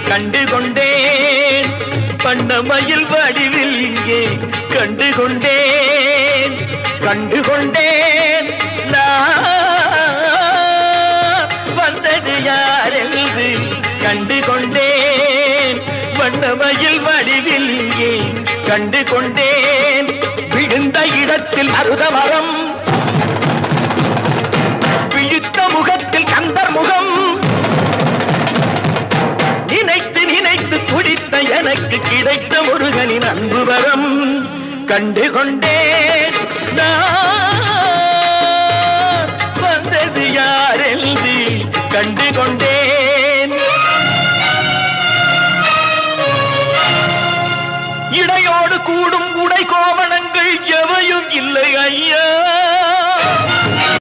கண்டுகொண்டேன் வண்ணமயில் வடிவில் இங்கே கண்டுகொண்டேன் கண்டுகொண்டேன் நான் வந்தது யாரென்று கண்டுகொண்டேன் வண்ணமயில் வடிவில் இங்கே கண்டுகொண்டேன் விழுந்த இடத்தில் மருதமரம் விழித்த முகத்தில் கந்தர் முகம் நினைத்து நினைத்து துடித்த எனக்கு கிடைத்த முருகனின் அன்பு வரம் கண்டுகொண்டேன் நான் வந்தது யாரென்று கண்டுகொண்டேன் இடையோடு கூடும் உடை கோவணங்கள் எவையும் இல்லை ஐயா